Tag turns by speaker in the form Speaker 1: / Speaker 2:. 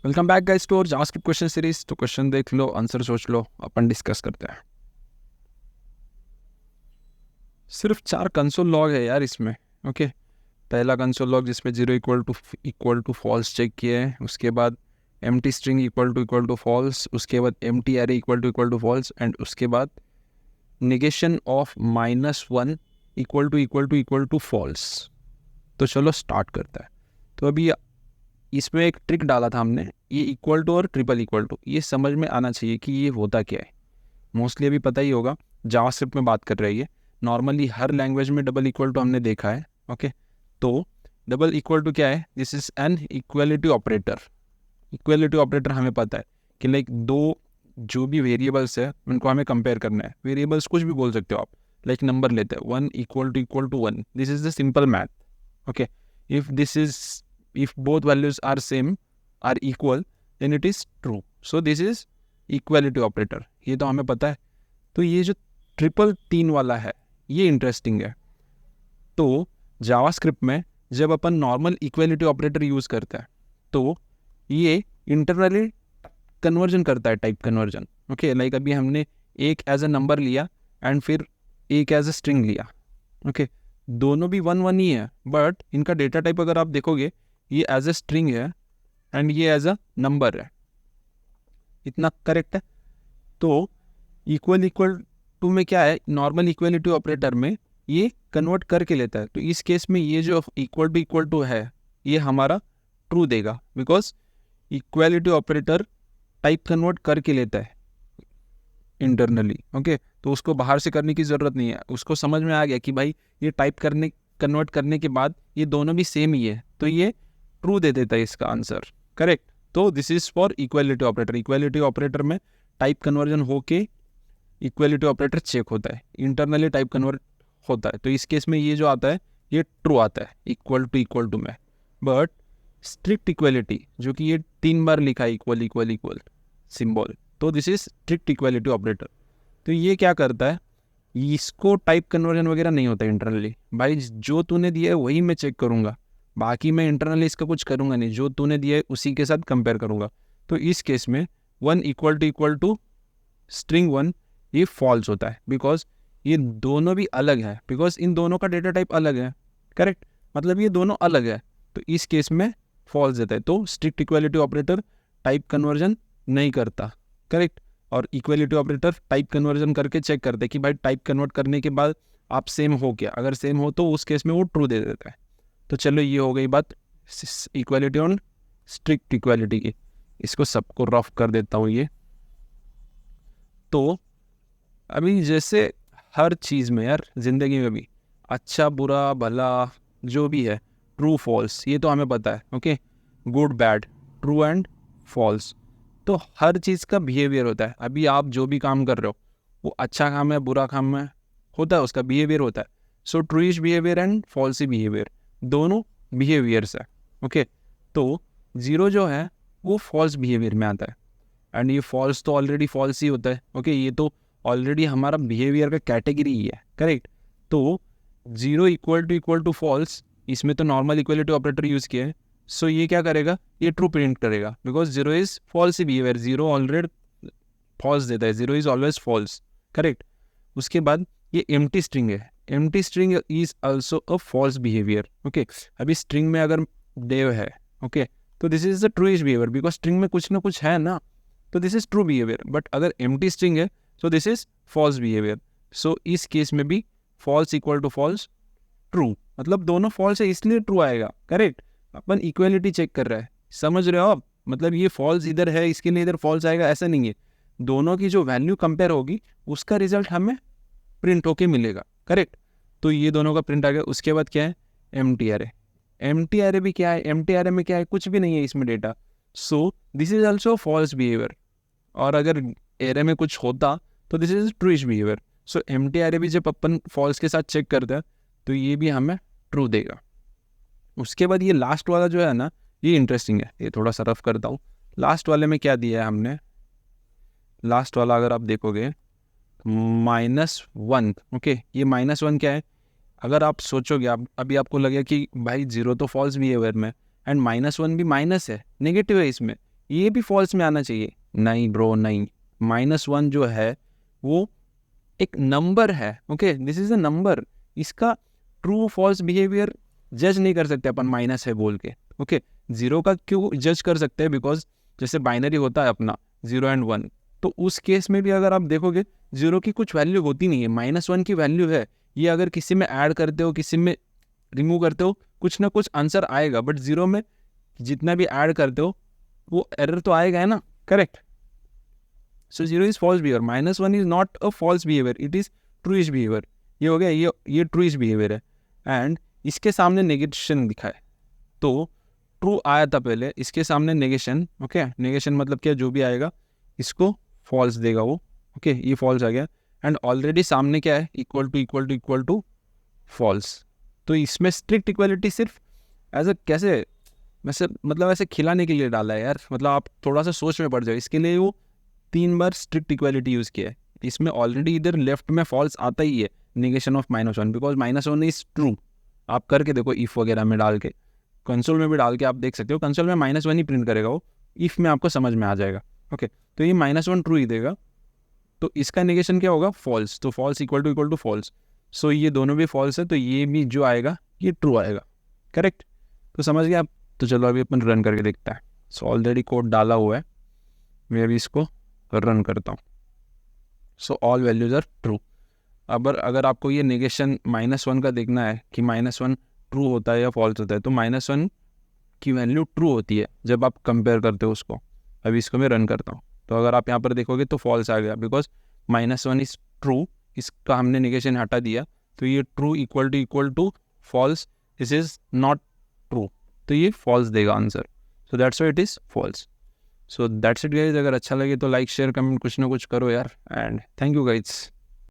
Speaker 1: Welcome back guys to और JavaScript question series. तो question देख लो, आंसर सोच लो, अपन डिस्कस करते हैं। सिर्फ 4 कंसोल लॉग है यार इसमें। ओके, पहला कंसोल लॉग जिसमें 0 इक्वल टू फॉल्स चेक किए हैं, उसके बाद empty string equal to false, उसके बाद empty array equal to false, and उसके बाद negation of -1 equal to false. तो चलो स्टार्ट करता है। तो अभी इसमें एक ट्रिक डाला था हमने, ये इक्वल टू और ट्रिपल इक्वल टू, ये समझ में आना चाहिए कि ये होता क्या है। मोस्टली अभी पता ही होगा, जावास्क्रिप्ट में बात कर रही है। नॉर्मली हर लैंग्वेज में डबल इक्वल टू हमने देखा है। ओके, तो डबल इक्वल टू क्या है? This is an equality operator. Equality operator हमें पता है कि लाइक दो जो भी वेरिएबल्स है उनको हमें कंपेयर करना है। वेरिएबल्स कुछ भी बोल सकते हो आप, लाइक नंबर लेते हैं 1 equal to 1, this is the simple math. Okay, if both values are same, are equal, then it is true. So this is equality operator, ये तो हमें पता है। तो ये जो ट्रिपल 3 वाला है ये इंटरेस्टिंग है। तो जावास्क्रिप्ट में जब अपन नॉर्मल इक्वलिटी ऑपरेटर यूज करते हैं तो ये इंटरनली कन्वर्जन करता है, टाइप कन्वर्जन। ओके, लाइक अभी हमने एक एज अ नंबर लिया एंड फिर एक एज अ स्ट्रिंग लिया। ओके, दोनों भी 1 1 ही है, बट इनका डेटा टाइप अगर आप देखोगे ये एज अ स्ट्रिंग है एंड ये एज अ नंबर है। इतना करेक्ट है? तो इक्वल टू में क्या है, नॉर्मल इक्वलिटी ऑपरेटर में ये कन्वर्ट करके लेता है। तो इस केस में ये जो इक्वल टू है ये हमारा ट्रू देगा, because equality operator type convert करके लेता है इंटरनली। ओके, तो उसको बाहर से करने की ज़रूरत नहीं है, उसको समझ में आ गया कि भाई ये कन्वर्ट करने के बाद ये दोनों भी सेम ही है, तो ये ट्रू दे देता है इसका आंसर। करेक्ट? तो this is for equality operator. Equality operator में टाइप कन्वर्जन होके इक्वलिटी ऑपरेटर चेक होता है, इंटरनली टाइप कन्वर्ट होता है। तो इस केस में ये जो आता है ये ट्रू आता है इक्वल टू में। बट स्ट्रिक्ट इक्वलिटी, जो कि ये 3 बार लिखा है इक्वल सिंबल, तो this is strict equality operator. तो ये क्या करता है, इसको टाइप कन्वर्जन वगैरह नहीं होता इंटरनली। भाई जो तूने दिया है वही मैं चेक करूँगा, बाकी मैं इंटरनली इसका कुछ करूँगा नहीं, जो तूने दिया है उसी के साथ कंपेयर करूँगा। तो इस केस में 1 इक्वल टू स्ट्रिंग 1 ये फॉल्स होता है, बिकॉज ये दोनों भी अलग है, बिकॉज इन दोनों का डेटा टाइप अलग है। करेक्ट? मतलब ये दोनों अलग है, तो इस केस में फॉल्स देता है। तो strict equality operator type conversion नहीं करता। करेक्ट? और इक्वलिटी ऑपरेटर टाइप कन्वर्जन करके चेक करते हैं कि भाई टाइप कन्वर्ट करने के बाद आप सेम हो क्या, अगर सेम हो तो उस केस में वो ट्रू दे देता है। तो चलो ये हो गई बात इक्वलिटी और स्ट्रिक्ट इक्वलिटी की। इसको सबको रफ कर देता हूँ ये। तो अभी जैसे हर चीज़ में यार, ज़िंदगी में भी अच्छा बुरा भला जो भी है, ट्रू फॉल्स ये तो हमें पता है। Okay, good bad, true and false. तो हर चीज़ का बिहेवियर होता है। अभी आप जो भी काम कर रहे हो वो अच्छा काम है बुरा काम है, होता है, उसका बिहेवियर होता है। सो ट्रूइश बिहेवियर एंड फॉल्सी बिहेवियर दोनों बिहेवियर्स है। ओके, तो 0 जो है वो फॉल्स बिहेवियर में आता है, एंड ये फॉल्स तो ऑलरेडी फॉल्स ही होता है। ओके, ये तो ऑलरेडी हमारा बिहेवियर का कैटेगरी ही है। करेक्ट? तो 0 इक्वल टू फॉल्स, इसमें तो नॉर्मल इक्वलिटी ऑपरेटर यूज़ किया है। सो ये क्या करेगा, ये ट्रू प्रिंट करेगा, बिकॉज 0 इज फॉल्स ही बिहेवियर। 0 ऑलरेडी फॉल्स देता है, 0 इज ऑलवेज फॉल्स। करेक्ट? उसके बाद ये एम्प्टी स्ट्रिंग है, empty string is also a false behaviour. Okay, अभी स्ट्रिंग में अगर देव है, ओके, तो this is the truish behaviour, because string में कुछ ना कुछ है ना, तो this is true behaviour. But अगर एम्प्टी स्ट्रिंग है so this is false behaviour. So इस केस में भी false equal to false true, मतलब दोनों फॉल्स है इसलिए ट्रू आएगा। करेक्ट? अपन इक्वलिटी चेक कर रहा है, समझ रहे हो आप? मतलब ये फॉल्स इधर है इसके लिए इधर फॉल्स आएगा, ऐसा नहीं है। दोनों की जो वैल्यू कंपेयर होगी उसका रिजल्ट हमें प्रिंट होके मिलेगा। करेक्ट? तो ये दोनों का प्रिंट आ गया। उसके बाद क्या है, एम्प्टी एरे। एम्प्टी एरे भी क्या है, एम्प्टी एरे में क्या है, कुछ भी नहीं है इसमें data. So this is also false behaviour. और अगर एरे में कुछ होता तो this is truish behaviour. So empty array भी जब अपन फॉल्स के साथ चेक करते हैं तो ये भी हमें ट्रू देगा। उसके बाद ये लास्ट वाला जो है ना, ये इंटरेस्टिंग है, ये थोड़ा सा रफ करता हूँ। लास्ट वाले में क्या दिया है हमने, लास्ट वाला अगर आप देखोगे -1। ओके, ये -1 क्या है, अगर आप सोचोगे, आप अभी आपको लगे कि भाई 0 तो फॉल्स बिहेवियर में एंड -1 भी माइनस है, नेगेटिव है इसमें, ये भी फॉल्स में आना चाहिए। नहीं ब्रो नहीं, -1 जो है वो एक नंबर है, okay, this is a number. इसका ट्रू फॉल्स बिहेवियर जज नहीं कर सकते अपन माइनस है बोल के, ओके। 0 का क्यों जज कर सकते हैं, बिकॉज जैसे बाइनरी होता है अपना 0 एंड 1, तो उस केस में भी अगर आप देखोगे 0 की कुछ वैल्यू होती नहीं है, -1 की वैल्यू है। ये अगर किसी में ऐड करते हो, किसी में रिमूव करते हो, कुछ ना कुछ आंसर आएगा, बट 0 में जितना भी ऐड करते हो वो एरर तो आएगा है ना, correct. So 0 is false behaviour, -1 is not a false behaviour, it is truish behaviour. ये हो गया, ये ट्रूइश बिहेवियर है। एंड इसके सामने नेगेशन दिखा है, तो ट्रू आया था पहले, इसके सामने नेगेशन, ओके। नेगेशन मतलब क्या, जो भी आएगा इसको फॉल्स देगा वो, ओके। ये फॉल्स आ गया। एंड ऑलरेडी सामने क्या है, equal to equal to equal to false. तो इसमें स्ट्रिक्ट इक्वलिटी सिर्फ एज अ कैसे वैसे मतलब ऐसे खिलाने के लिए डाला है यार, मतलब आप थोड़ा सा सोच में पड़ जाओ, इसके लिए वो 3 बार स्ट्रिक्ट इक्वालिटी यूज़ किया है। इसमें ऑलरेडी इधर लेफ्ट में फॉल्स आता ही है, negation of -1, because -1 is true. आप करके देखो इफ़ वगैरह में डाल के, कंसोल में भी डाल के आप देख सकते हो, कंसोल में -1 ही प्रिंट करेगा वो, इफ़ में आपको समझ में आ जाएगा, ओके। तो ये -1 ट्रू ही देगा, तो इसका निगेशन क्या होगा, फॉल्स। तो फॉल्स इक्वल टू फॉल्स। सो ये दोनों भी फॉल्स है, तो ये भी जो आएगा ये ट्रू आएगा, करेक्ट। तो समझ गया आप। तो चलो अभी अपन रन करके देखते हैं। सो ऑलरेडी कोड डाला हुआ है, मैं अभी इसको रन करता हूँ। So all values are true. अब अगर आपको ये नेगेशन -1 का देखना है कि -1 ट्रू होता है या फॉल्स होता है, तो -1 की वैल्यू ट्रू होती है जब आप कंपेयर करते हो उसको। अभी इसको मैं रन करता हूँ, तो अगर आप यहाँ पर देखोगे तो फॉल्स आ गया, बिकॉज -1 इज ट्रू, इसका हमने नेगेशन हटा दिया, तो ये true equal to false, this is not true, तो ये फॉल्स देगा answer. So that's why it is false. So that's it guys. अगर अच्छा लगे तो लाइक शेयर कमेंट कुछ ना कुछ करो यार, एंड थैंक यू गाइज।